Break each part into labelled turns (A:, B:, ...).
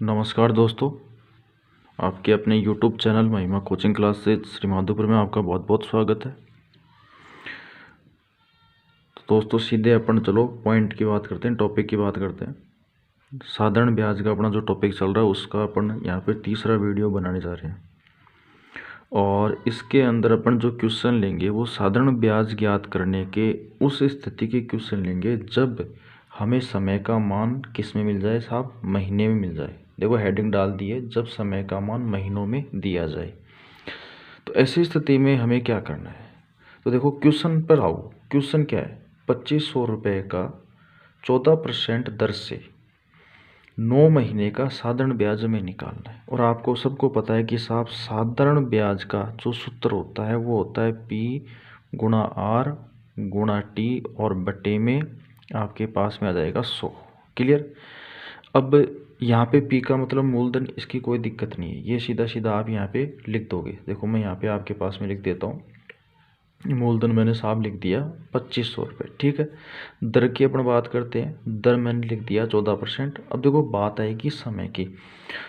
A: नमस्कार दोस्तों, आपके अपने YouTube चैनल महिमा कोचिंग क्लास से श्री माधोपुर में आपका बहुत बहुत स्वागत है। तो दोस्तों सीधे अपन चलो पॉइंट की बात करते हैं, टॉपिक की बात करते हैं। साधारण ब्याज का अपना जो टॉपिक चल रहा है उसका अपन यहाँ पे तीसरा वीडियो बनाने जा रहे हैं और इसके अंदर अपन जो क्वेश्चन लेंगे वो साधारण ब्याज ज्ञात करने के उस स्थिति के क्वेश्चन लेंगे जब हमें समय का मान किस में मिल जाए साहब, महीने में मिल जाए। देखो हेडिंग डाल दी है, जब समय का मान महीनों में दिया जाए। तो ऐसी स्थिति में हमें क्या करना है, तो देखो क्वेश्चन पर आओ। क्वेश्चन क्या है, 2500 रुपये का 14% दर से 9 महीने का साधारण ब्याज हमें निकालना है। और आपको सबको पता है कि साहब साधारण ब्याज का जो सूत्र होता है वो होता है P गुणा R गुणा T और बटे में आपके पास में आ जाएगा 100। क्लियर। अब यहाँ पे P का मतलब मूलधन, इसकी कोई दिक्कत नहीं है, ये सीधा सीधा आप यहाँ पे लिख दोगे। देखो मैं यहाँ पे आपके पास में लिख देता हूँ, मूलधन मैंने साहब लिख दिया 2500 रुपये। ठीक है। दर की अपन बात करते हैं, दर मैंने लिख दिया 14%। अब देखो बात आएगी समय की।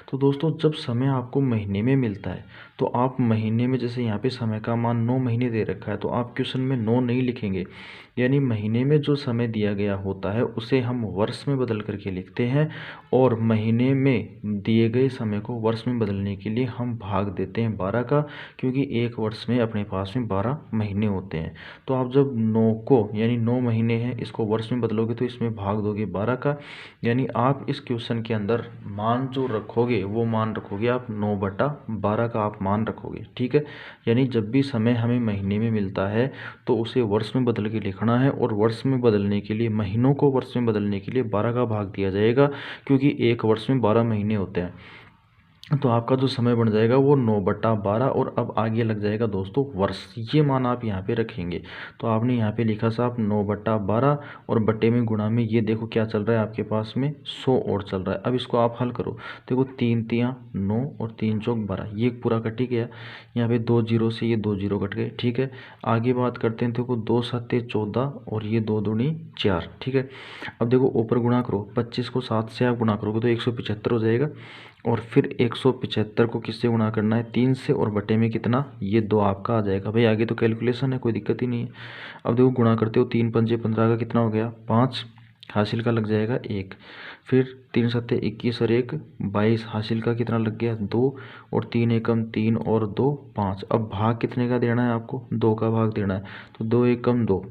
A: तो दोस्तों जब समय आपको महीने में मिलता है तो आप महीने में, जैसे यहाँ पे समय का मान 9 महीने दे रखा है, तो आप क्वेश्चन में 9 नहीं लिखेंगे, यानी महीने में जो समय दिया गया होता है उसे हम वर्ष में बदल करके लिखते हैं और महीने में दिए गए समय को वर्ष में बदलने के लिए हम भाग देते हैं 12 का, क्योंकि एक वर्ष में अपने पास में 12 महीने होते हैं। तो आप जब 9 को, यानी 9 महीने हैं, इसको वर्ष में बदलोगे तो इसमें भाग दोगे 12 का, यानी आप इस क्वेश्चन के अंदर मान जो रखोगे वो मान रखोगे आप 9/12 का आप मान रखोगे। ठीक है। यानी जब भी समय हमें महीने में मिलता है तो उसे वर्ष में बदल के लिखना है और वर्ष में बदलने के लिए, महीनों को वर्ष में बदलने के लिए 12 का भाग दिया जाएगा, क्योंकि एक वर्ष में 12 महीने होते हैं। तो आपका जो समय बन जाएगा वो 9/12 और अब आगे लग जाएगा दोस्तों वर्ष। ये मान आप यहाँ पे रखेंगे। तो आपने यहाँ पे लिखा साहब 9/12 और बटे में गुणा में, ये देखो क्या चल रहा है आपके पास में 100 और चल रहा है। अब इसको आप हल करो, देखो 3 तियाँ 9 और 3 चौक 12, ये पूरा कट ही गया। यहाँ पे 2 जीरो से ये 2 जीरो कट गए। ठीक है। आगे बात करते हैं, देखो 2 7 14 और ये 2 दूनी 4। ठीक है। अब देखो ऊपर गुणा करो, 25 को 7 से आप गुणा करोगे तो 175 हो जाएगा और फिर 175 को किससे गुणा करना है, 3 से, और बटे में कितना, ये 2 आपका आ जाएगा। भाई आगे तो कैलकुलेशन है, कोई दिक्कत ही नहीं है। अब देखो गुणा करते हो, 3 पंजे 15 का कितना हो गया 5, हासिल का लग जाएगा 1, फिर 3 सत्ते 21 और 1 22, हासिल का कितना लग गया 2, और 3 एकम 3 और 2 5। अब भाग कितने का देना है आपको, 2 का भाग देना है, तो 2 एकम 2।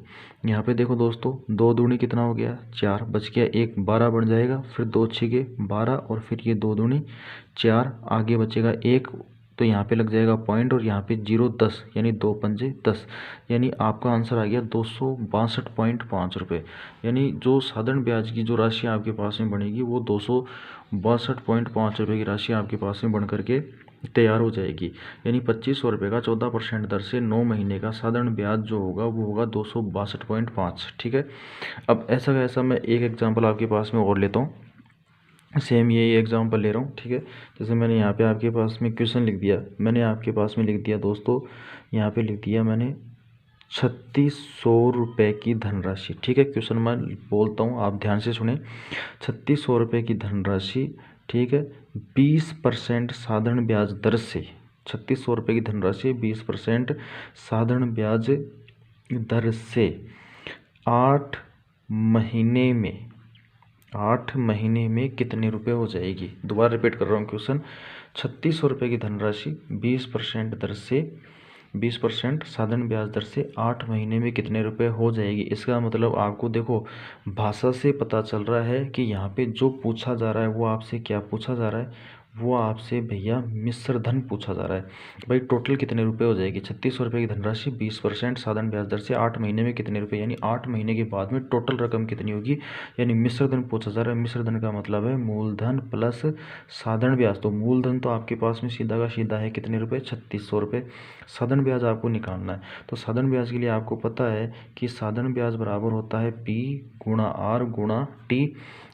A: यहाँ पे देखो दोस्तों 2 दूनी कितना हो गया 4, बच गया 1, 12 बन जाएगा, फिर 2 छिके 12 और फिर ये 2 दूनी 4, आगे बचेगा 1, तो यहाँ पे लग जाएगा पॉइंट और यहाँ पे 0 10, यानी 2 पंजे 10, यानी आपका आंसर आ गया 262.5 रुपये। यानी जो साधारण ब्याज की जो राशि आपके पास में बनेगी वो 262.5 रुपये की राशि आपके पास में बन करके तैयार हो जाएगी। यानी 2500 रुपये का 14% दर से 9 महीने का साधारण ब्याज जो होगा वो होगा 262.5। ठीक है। अब ऐसा कैसा, मैं एक एग्जांपल आपके पास में और लेता हूँ, सेम यही एग्जांपल ले रहा हूँ। ठीक है। जैसे मैंने यहाँ पे आपके पास में क्वेश्चन लिख दिया, मैंने आपके पास में लिख दिया दोस्तों, यहाँ पे लिख दिया मैंने 3600 रुपये की धनराशि। ठीक है। क्वेश्चन मैं बोलता हूँ, आप ध्यान से सुने। 3600 रुपये की धनराशि, ठीक है, 20% साधारण ब्याज दर से, 3600 रुपये की धनराशि 20% साधारण ब्याज दर से 8 महीने में, 8 महीने में कितने रुपए हो जाएगी। दोबारा रिपीट कर रहा हूँ क्वेश्चन, 3600 रुपये की धनराशि 20% दर से, 20% साधारण ब्याज दर से 8 महीने में कितने रुपए हो जाएगी। इसका मतलब आपको देखो भाषा से पता चल रहा है कि यहाँ पे जो पूछा जा रहा है वो आपसे क्या पूछा जा रहा है, वो आपसे भैया मिश्र धन पूछा जा रहा है। भाई टोटल कितने रुपए हो जाएगी, 3600 रुपये की धनराशि 20% साधारण ब्याज दर से 8 महीने में कितने रुपए, यानी 8 महीने के बाद में टोटल रकम कितनी होगी, यानी मिश्र धन पूछा जा रहा है। मिश्र धन का मतलब है मूलधन प्लस साधारण ब्याज। तो मूलधन तो आपके पास में सीधा का सीधा है कितने रुपए, 3600 रुपये। साधारण ब्याज आपको निकालना है, तो साधारण ब्याज के लिए आपको पता है कि साधारण ब्याज बराबर होता है P गुणा R गुणा T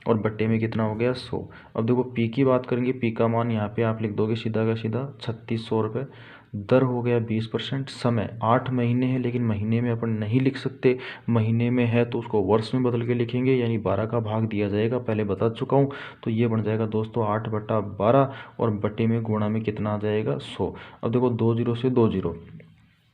A: और बट्टे में कितना हो गया 100। अब देखो P की बात करेंगे, P का मान यहाँ पे आप लिख दोगे सीधा का सीधा 3600 रुपये। दर हो गया 20%, समय 8 महीने है लेकिन महीने में अपन नहीं लिख सकते, महीने में है तो उसको वर्ष में बदल के लिखेंगे, यानी 12 का भाग दिया जाएगा, पहले बता चुका हूँ। तो ये बन जाएगा दोस्तों 8/12 और बटे में गुणा में कितना आ जाएगा 100। अब देखो 2 जीरो से 2 जीरो,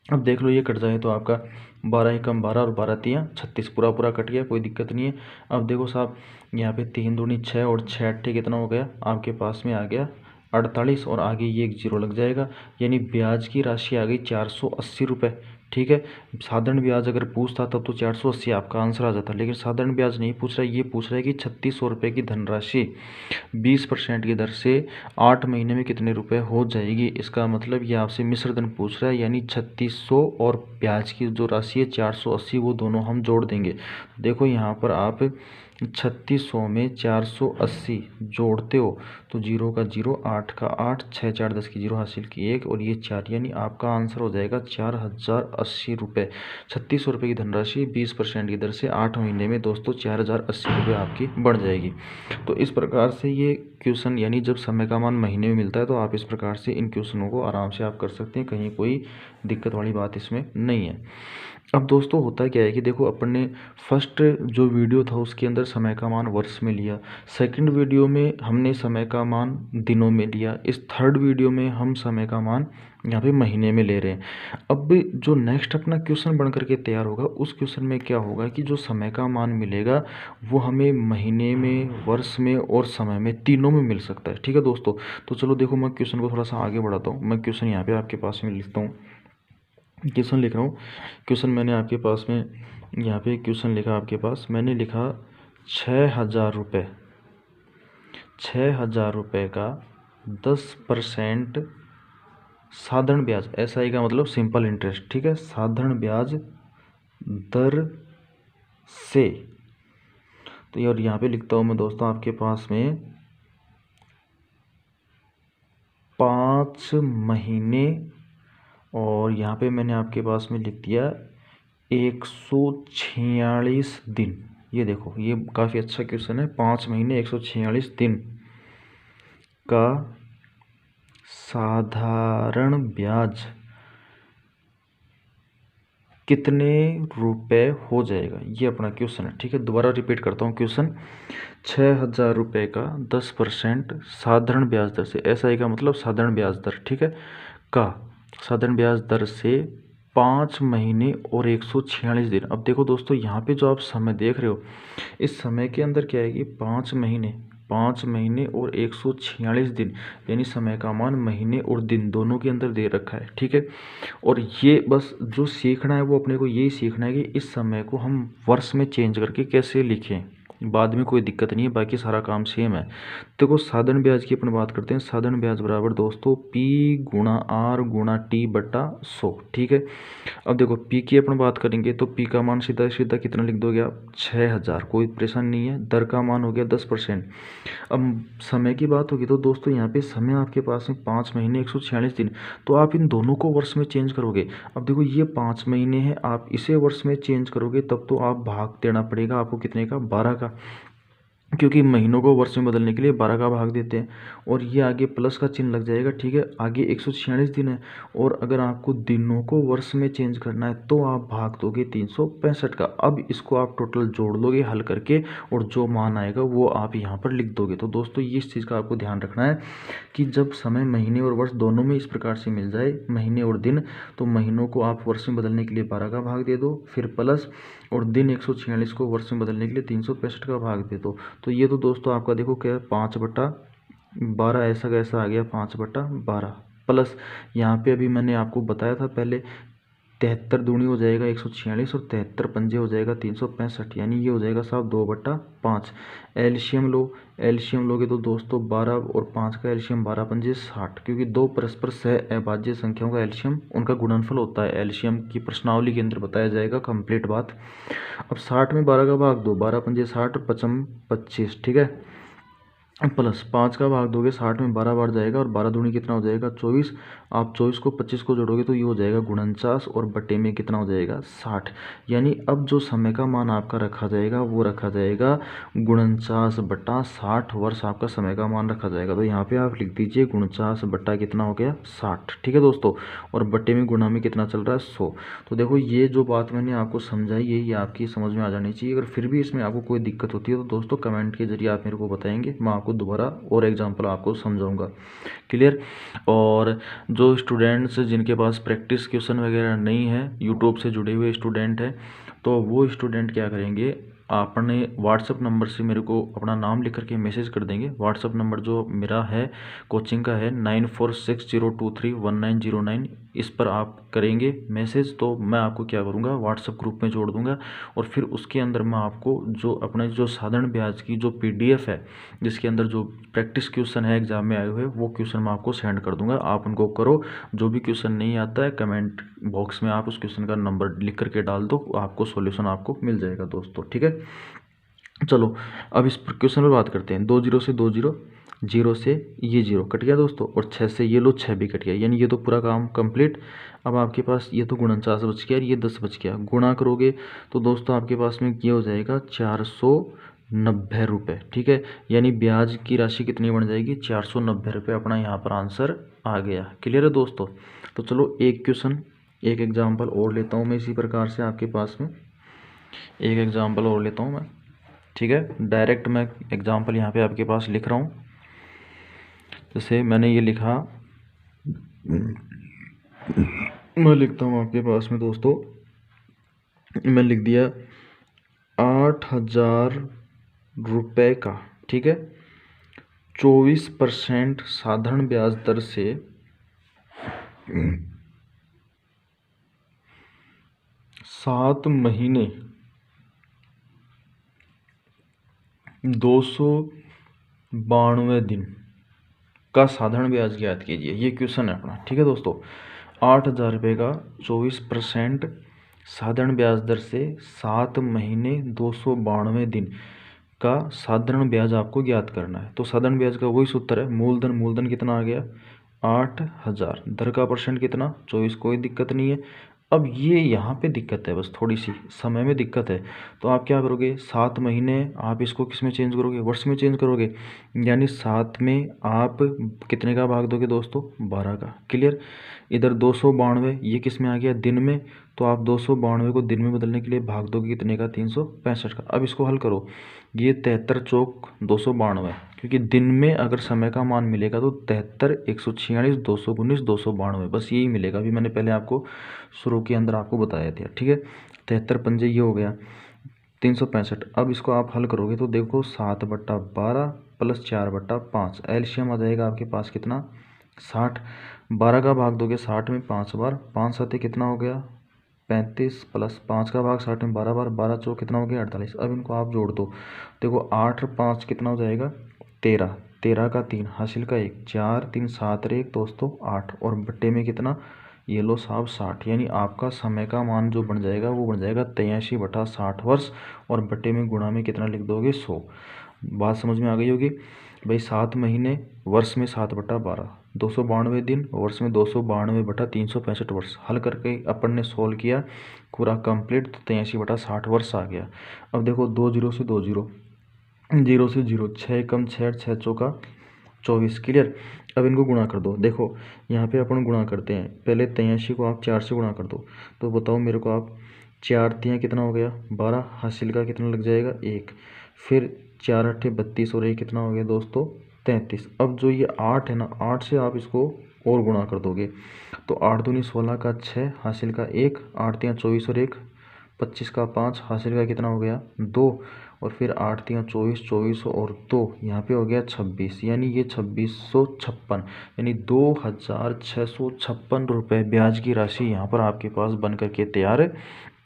A: अब देख लो ये कट जाए तो आपका 12 एकम 12 और 12 तियाँ 36, पूरा पूरा कट गया, कोई दिक्कत नहीं है। अब देखो साहब यहाँ पे 3 दूनी 6 और 6 अट्ठे कितना हो गया आपके पास में आ गया 48 और आगे ये एक जीरो लग जाएगा, यानी ब्याज की राशि आ गई 480 रुपये। ठीक है, साधारण ब्याज अगर पूछता तब तो 480 आपका आंसर आ जाता, लेकिन साधारण ब्याज नहीं पूछ रहा है, ये पूछ रहा है कि 3600 रुपये की धनराशि 20% की दर से 8 महीने में कितने रुपए हो जाएगी। इसका मतलब ये आपसे मिश्र धन पूछ रहा है, यानी 3600 और ब्याज की जो राशि है 480, वो दोनों हम जोड़ देंगे। देखो यहाँ पर आप 3600 में 480 जोड़ते हो तो 0 का 0, 8 का 8, 6 4 10 की 0 हासिल की 1 और ये 4, यानी आपका आंसर हो जाएगा 4080 रुपये। 3600 रुपये की धनराशि 20% की दर से 8 महीने में दोस्तों 4080 रुपये आपकी बढ़ जाएगी। तो इस प्रकार से ये क्वेश्चन, यानी जब समय का मान महीने में मिलता है तो आप इस प्रकार से इन क्वेश्चनों को आराम से आप कर सकते हैं, कहीं कोई दिक्कत वाली बात इसमें नहीं है। अब दोस्तों होता क्या है कि देखो अपन ने फर्स्ट जो वीडियो था उसके अंदर समय का मान वर्ष में लिया, सेकंड वीडियो में हमने समय का मान दिनों में लिया, इस थर्ड वीडियो में हम समय का मान यहाँ पे महीने में ले रहे हैं। अब जो नेक्स्ट अपना क्वेश्चन बन करके तैयार होगा उस क्वेश्चन में क्या होगा कि जो समय का मान मिलेगा वो हमें महीने में, वर्ष में और समय में, तीनों में मिल सकता है। ठीक है दोस्तों, तो चलो देखो मैं क्वेश्चन को थोड़ा सा आगे बढ़ाता हूँ। मैं क्वेश्चन यहाँ पे आपके पास में लिखता हूँ, क्वेश्चन लिख रहा हूँ। क्वेश्चन मैंने आपके पास में यहाँ पे क्वेश्चन लिखा, आपके पास मैंने लिखा 6000 रुपये, 6000 रुपये का 10% साधारण ब्याज, SI का मतलब सिंपल इंटरेस्ट, ठीक है, साधारण ब्याज दर से, तो यार यहाँ पे लिखता हूँ मैं दोस्तों आपके पास में 5 महीने और यहाँ पे मैंने आपके पास में लिख दिया 146 दिन। ये देखो ये काफ़ी अच्छा क्वेश्चन है, 5 महीने 146 दिन का साधारण ब्याज कितने रुपए हो जाएगा, ये अपना क्वेश्चन है। ठीक है, दोबारा रिपीट करता हूँ क्वेश्चन। 6000 रुपये का 10% साधारण ब्याज दर से, SI का मतलब साधारण ब्याज दर, ठीक है, का साधारण ब्याज दर से 5 महीने और 146 दिन। अब देखो दोस्तों यहाँ पे जो आप समय देख रहे हो, इस समय के अंदर क्या है कि 5 महीने और 146 दिन, यानी समय का मान महीने और दिन दोनों के अंदर दे रखा है। ठीक है, और ये बस जो सीखना है वो अपने को यही सीखना है कि इस समय को हम वर्ष में चेंज करके कैसे लिखें, बाद में कोई दिक्कत नहीं है, बाकी सारा काम सेम है। देखो साधारण ब्याज की अपन बात करते हैं। साधारण ब्याज बराबर दोस्तों P गुणा R गुणा T बटा 100। ठीक है, अब देखो P की अपन बात करेंगे तो P का मान सीधा सीधा कितना लिख दोगे आप, 6000, कोई परेशानी नहीं है। दर का मान हो गया 10%। अब समय की बात होगी तो दोस्तों यहाँ पे समय आपके पास में 5 महीने 146 दिन, तो आप इन दोनों को वर्ष में चेंज करोगे। अब देखो ये 5 महीने हैं, आप इसे वर्ष में चेंज करोगे तब तो आप भाग देना पड़ेगा आपको कितने का, 12 का, क्योंकि महीनों को वर्ष में बदलने के लिए 12 का भाग देते हैं। और ये आगे प्लस का चिन्ह लग जाएगा। ठीक है, आगे 146 दिन है और अगर आपको दिनों को वर्ष में चेंज करना है तो आप भाग दोगे 365 का। अब इसको आप टोटल जोड़ लोगे हल करके और जो मान आएगा वो आप यहाँ पर लिख दोगे। तो दोस्तों ये इस चीज़ का आपको ध्यान रखना है कि जब समय महीने और वर्ष दोनों में इस प्रकार से मिल जाए, महीने और दिन, तो महीनों को आप वर्ष में बदलने के लिए 12 का भाग दे दो, फिर प्लस, और दिन 146 को वर्ष में बदलने के लिए 365 का भाग दे दो। तो ये तो दोस्तों आपका देखो क्या है, 5/12 ऐसा कैसा आ गया, 5/12 प्लस यहाँ पे अभी मैंने आपको बताया था पहले 73 दूनी हो जाएगा 146 और 73 पंजे हो जाएगा 365, यानी ये हो जाएगा साहब 2/5। एलसीएम लो, एलसीएम लोगे तो दोस्तों 12 और 5 का एलसीएम 12 पंजे 60, क्योंकि दो परस्पर सह अभाज्य संख्याओं का एलसीएम उनका गुणनफल होता है। एलसीएम की प्रश्नावली के अंदर बताया जाएगा, कंप्लीट बात। अब 60 में 12 का भाग दो, 12 पंजे 60 और 55 25। ठीक है, प्लस 5 का भाग दोगे 60 में 12 बार जाएगा और 12 दूनी कितना हो जाएगा 24। आप 24 को 25 को जोड़ोगे तो ये हो जाएगा 49 और बटे में कितना हो जाएगा 60। यानी अब जो समय का मान आपका रखा जाएगा वो रखा जाएगा 49 बटा 60 वर्ष आपका समय का मान रखा जाएगा। तो यहाँ पे आप लिख दीजिए 49 बटा कितना हो गया 60। ठीक है दोस्तों, और बटे में गुणा में कितना चल रहा है 100। तो देखो ये जो बात मैंने आपको समझाई है ये आपकी समझ में आ जानी चाहिए। अगर फिर भी इसमें आपको कोई दिक्कत होती है तो दोस्तों कमेंट के जरिए आप मेरे को बताएंगे, मैं आपको दोबारा और एग्जांपल आपको समझाऊंगा। क्लियर। और जो स्टूडेंट्स जिनके पास प्रैक्टिस क्वेश्चन वगैरह नहीं है, यूट्यूब से जुड़े हुए स्टूडेंट हैं, तो वो स्टूडेंट क्या करेंगे, आपने व्हाट्सअप नंबर से मेरे को अपना नाम लिख करके मैसेज कर देंगे। व्हाट्सअप नंबर जो मेरा है कोचिंग का है 9460231909। इस पर आप करेंगे मैसेज तो मैं आपको क्या करूँगा व्हाट्सअप ग्रुप में जोड़ दूँगा और फिर उसके अंदर मैं आपको जो अपने जो साधारण ब्याज की जो PDF है जिसके अंदर जो प्रैक्टिस क्वेश्चन है एग्जाम में आए हुए वो क्वेश्चन मैं आपको सेंड कर दूंगा। आप उनको करो, जो भी क्वेश्चन नहीं आता है कमेंट बॉक्स में आप उस क्वेश्चन का नंबर लिख करके डाल दो, आपको सॉल्यूशन आपको मिल जाएगा दोस्तों। ठीक है, चलो अब इस क्वेश्चन पर बात करते हैं। 2 जीरो से 2 जीरो, जीरो से ये जीरो कट गया दोस्तों, और 6 से ये लो 6 भी कट गया, यानी ये तो पूरा काम कंप्लीट। अब आपके पास ये तो 49 बच गया और ये 10 बच गया, गुणा करोगे तो दोस्तों आपके पास में ये हो जाएगा 490 रुपये। ठीक है, यानी ब्याज की राशि कितनी बन जाएगी 490 रुपये। अपना यहाँ पर आंसर आ गया। क्लियर है दोस्तों। तो चलो एक क्वेश्चन एक एग्जाम्पल और लेता हूँ मैं इसी प्रकार से आपके पास में एक एग्जाम्पल और लेता हूँ मैं। ठीक है, डायरेक्ट मैं एग्जाम्पल यहाँ पे आपके पास लिख रहा हूँ। जैसे मैंने ये लिखा, मैं लिखता हूँ आपके पास में दोस्तों, मैं लिख दिया 8,000 रुपये का। ठीक है, 24% साधारण ब्याज दर से 7 महीने 292 दिन का साधारण ब्याज ज्ञात कीजिए। ये क्वेश्चन है अपना। ठीक है दोस्तों, 8,000 रुपये का 24% साधारण ब्याज दर से 7 महीने 292 दिन का साधारण ब्याज आपको ज्ञात करना है। तो साधारण ब्याज का वही सूत्र है, मूलधन कितना आ गया 8,000, दर का परसेंट कितना 24, कोई दिक्कत नहीं है। अब ये यहाँ पे दिक्कत है, बस थोड़ी सी समय में दिक्कत है। तो आप क्या करोगे 7 महीने आप इसको किस में चेंज करोगे, वर्ष में चेंज करोगे, यानी 7 में आप कितने का भाग दोगे दोस्तों 12 का। क्लियर। इधर 292 ये किस में आ गया दिन में, तो आप 292 को दिन में बदलने के लिए भाग दोगे कितने का 365 का। अब इसको हल करो, ये 73 चौक 292, क्योंकि दिन में अगर समय का मान मिलेगा तो 73 146 219 292 बस यही मिलेगा। अभी मैंने पहले आपको शुरू के अंदर आपको बताया था। ठीक है, 73 पंजे ये हो गया 365। अब इसको आप हल करोगे तो देखो 7/12 प्लस 4/5 एलसीएम आ जाएगा आपके पास कितना 60। 12 का भाग दोगे 60 में 5 बार, 5 साथ कितना हो गया 35 प्लस 5 का भाग 60 में 12 बार, 12 चौक कितना हो गया 48। अब इनको आप जोड़ दो, देखो 8 और 5 कितना हो जाएगा 13, 13 का 3 हासिल का 1, 4 3 7 1 दोस्तों 8, और बट्टे में कितना ये लो साहब 60। यानी आपका समय का मान जो बन जाएगा वो बन जाएगा 83/60 वर्ष, और बट्टे में गुणा में कितना लिख दोगे 100। बात समझ में आ गई होगी भाई। 7 महीने वर्ष में 7/12, 292 दिन वर्ष में 292/365 वर्ष। हल करके अपन ने सोल्व किया पूरा कंप्लीट, तो 83/60 वर्ष आ गया। अब देखो 2 जीरो से 2 जीरो, जीरो से जीरो, 6 कम 6, 6 चौका 24। क्लियर। अब इनको गुणा कर दो, देखो यहाँ पे अपन गुणा करते हैं, पहले 83 को आप 4 से गुणा कर दो, तो बताओ मेरे को आप 4 तियाँ कितना हो गया 12, हासिल का कितना लग जाएगा 1, फिर 4 8 32 और 1 कितना हो गया दोस्तों 33। अब जो ये 8 है ना, 8 से आप इसको और गुणा कर दोगे तो 8 दूनी 16 का 6 हासिल का 1, 8 तियाँ 24 और 1 25 का 5 हासिल का कितना हो गया 2, और फिर 8 तियाँ 24, 24 और 2 यहाँ पे हो गया 26, यानी ये 2656, यानी 2,656 रुपये ब्याज की राशि यहाँ पर आपके पास बन करके तैयार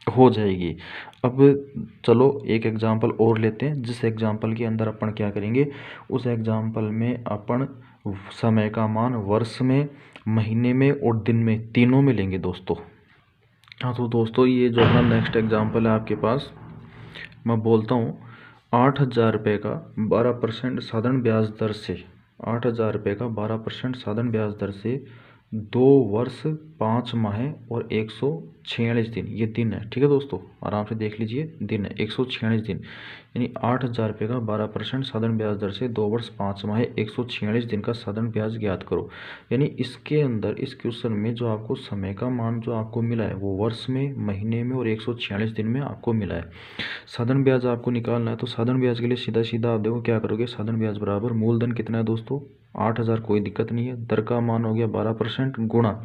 A: हो जाएगी। अब चलो एक एग्जाम्पल और लेते हैं, जिस एग्जाम्पल के अंदर अपन क्या करेंगे, उस एग्जाम्पल में अपन समय का मान वर्ष में, महीने में और दिन में तीनों में लेंगे दोस्तों। हाँ तो दोस्तों ये जो अपना नेक्स्ट एग्जाम्पल है आपके पास, मैं बोलता हूँ 8,000 रुपये का 12% साधारण ब्याज दर से 8,000 रुपये का 12% साधारण ब्याज दर से 2 वर्ष 5 माह और 146 दिन, ये दिन है। ठीक है दोस्तों, आराम से देख लीजिए, दिन है 146 दिन, यानी 8,000 रुपये का 12% साधारण ब्याज दर से 2 वर्ष 5 माह 146 दिन का साधारण ब्याज ज्ञात करो। यानी इसके अंदर इस क्वेश्चन में जो आपको समय का मान जो आपको मिला है वो वर्ष में, महीने में और 146 दिन में आपको मिला है। साधारण ब्याज आपको निकालना है, तो साधारण ब्याज के लिए सीधा सीधा आप देखो क्या करोगे, साधारण ब्याज बराबर मूलधन कितना है दोस्तों 8,000, कोई दिक्कत नहीं है, दर का मान हो गया 12% गुणा।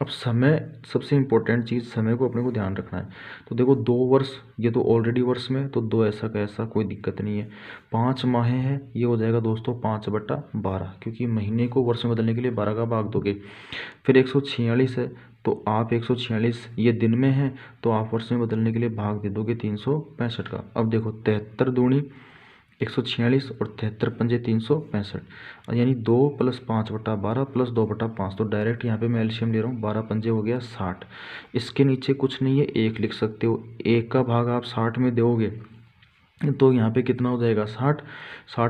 A: अब समय, सबसे इंपॉर्टेंट चीज़ समय को अपने को ध्यान रखना है। तो देखो 2 वर्ष, ये तो ऑलरेडी वर्ष में, तो 2 ऐसा का ऐसा, कोई दिक्कत नहीं है। 5 माह है, ये हो जाएगा दोस्तों 5/12, क्योंकि महीने को वर्ष में बदलने के लिए 12 का भाग दोगे। फिर 146 है, तो आप 146 ये दिन में है, तो आप वर्ष में बदलने के लिए भाग दे दोगे 365 का। अब देखो 73 दूनी 146 और 73 पंजे 365, यानी 2 + 5/12 + 2/5, तो डायरेक्ट यहाँ पे मैं एलसीएम ले रहा हूँ, 12 पंजे हो गया 60। इसके नीचे कुछ नहीं है, 1 लिख सकते हो, 1 का भाग आप 60 में दोगे तो यहाँ पे कितना हो जाएगा 60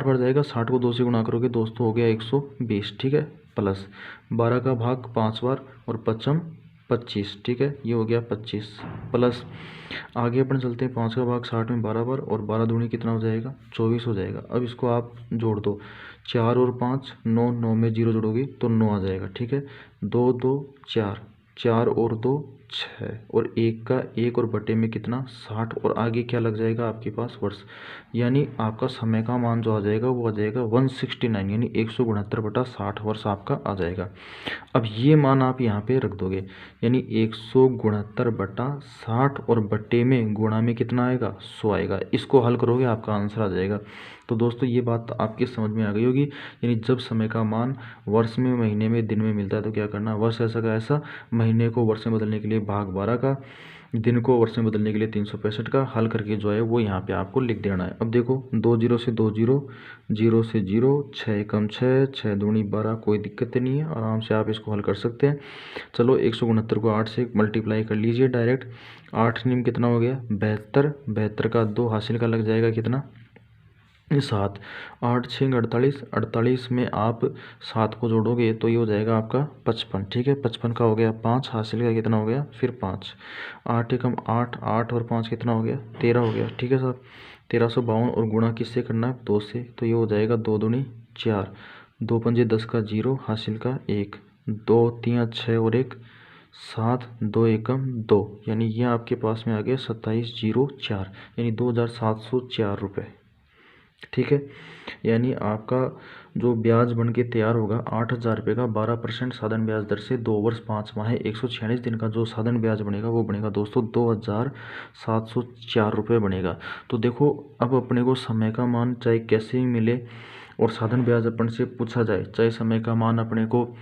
A: बढ़ जाएगा, 60 को 2 से गुणा करोगे दोस्तों हो गया 120। ठीक है, प्लस 12 का भाग 5 बार और 5 25, ठीक है, ये हो गया 25, प्लस आगे अपन चलते हैं, 5 का भाग 60 में 12 बार और 12 दूनी कितना हो जाएगा 24 हो जाएगा। अब इसको आप जोड़ दो, 4 और 5 9, 9 में 0 जोड़ोगे तो 9 आ जाएगा। ठीक है, 2 2 4, 4 और 2 6 और 1 का 1 और बटे में कितना 60, और आगे क्या लग जाएगा आपके पास वर्ष, यानी आपका समय का मान जो आ जाएगा वो आ जाएगा 169, यानी 169/60 वर्ष आपका आ जाएगा। अब ये मान आप यहाँ पे रख दोगे, यानी 169/60 और बट्टे में गुणा में कितना आएगा 100 आएगा। इसको हल करोगे आपका आंसर आ जाएगा। तो दोस्तों ये बात आपकी समझ में आ गई होगी, यानी जब समय का मान वर्ष में, महीने में, दिन में मिलता है तो क्या करना, वर्ष ऐसा का ऐसा, महीने को वर्ष में बदलने के लिए भाग 12 का, दिन को वर्ष में बदलने के लिए 365 का, हल करके जो है वो यहाँ पे आपको लिख देना है। अब देखो 2 0 से 2 0, 0 से 0, 6 एकम 6, 6 दूनी 12, कोई दिक्कत नहीं है, आराम से आप इसको हल कर सकते हैं। चलो 169 को 8 से मल्टीप्लाई कर लीजिए डायरेक्ट, 8 निम कितना हो गया 72, 72 का 2 हासिल का लग जाएगा कितना 7, 8 6 48, 48 में आप 7 को जोड़ोगे तो ये हो जाएगा आपका 55। ठीक है, 55 का हो गया 5 हासिल का कितना हो गया फिर 5, 8 एकम 8, 8 और 5 कितना हो गया 13 हो गया। ठीक है साहब, 1352 और गुणा किससे करना है 2 से, तो ये हो जाएगा 2 दूनी 4, 2 पंजे 10 का 0 हासिल का 1, 2 3 6 और 1 7, 2 एकम 2, यानी ये आपके पास में आ गया 2704, यानी 2,704 रुपये। ठीक है, यानी आपका जो ब्याज बन के तैयार होगा 8,000 रुपये का 12% साधारण ब्याज दर से 2 वर्ष 5 माह 146 दिन का जो साधारण ब्याज बनेगा वो बनेगा दोस्तों 2,704 रुपये बनेगा। तो देखो अब अपने को समय का मान चाहे कैसे भी मिले और साधारण ब्याज अपन से पूछा जाए, चाहे समय का मान अपने को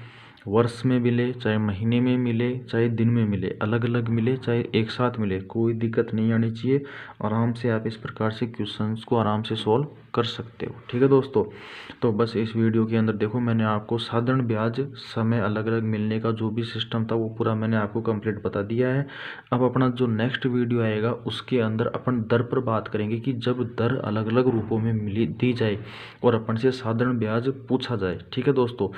A: वर्ष में मिले, चाहे महीने में मिले, चाहे दिन में मिले, अलग अलग मिले, चाहे एक साथ मिले, कोई दिक्कत नहीं आनी चाहिए। आराम से आप इस प्रकार से क्वेश्चंस को आराम से सॉल्व कर सकते हो। ठीक है दोस्तों, तो बस इस वीडियो के अंदर देखो मैंने आपको साधारण ब्याज समय अलग अलग मिलने का जो भी सिस्टम था वो पूरा मैंने आपको कंप्लीट बता दिया है। अब अपना जो नेक्स्ट वीडियो आएगा उसके अंदर अपन दर पर बात करेंगे कि जब दर अलग अलग रूपों में दी जाए और अपन से साधारण ब्याज पूछा जाए। ठीक है दोस्तों,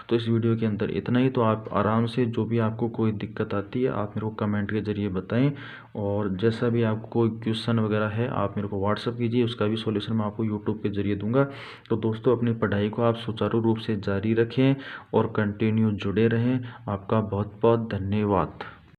A: तो इस वीडियो के अंदर इतना ही। तो आप आराम से जो भी आपको कोई दिक्कत आती है आप मेरे को कमेंट के जरिए बताएं, और जैसा भी आपको कोई क्वेश्चन वगैरह है आप मेरे को व्हाट्सअप कीजिए, उसका भी सॉल्यूशन मैं आपको यूट्यूब के जरिए दूंगा। तो दोस्तों अपनी पढ़ाई को आप सुचारू रूप से जारी रखें और कंटिन्यू जुड़े रहें। आपका बहुत बहुत धन्यवाद।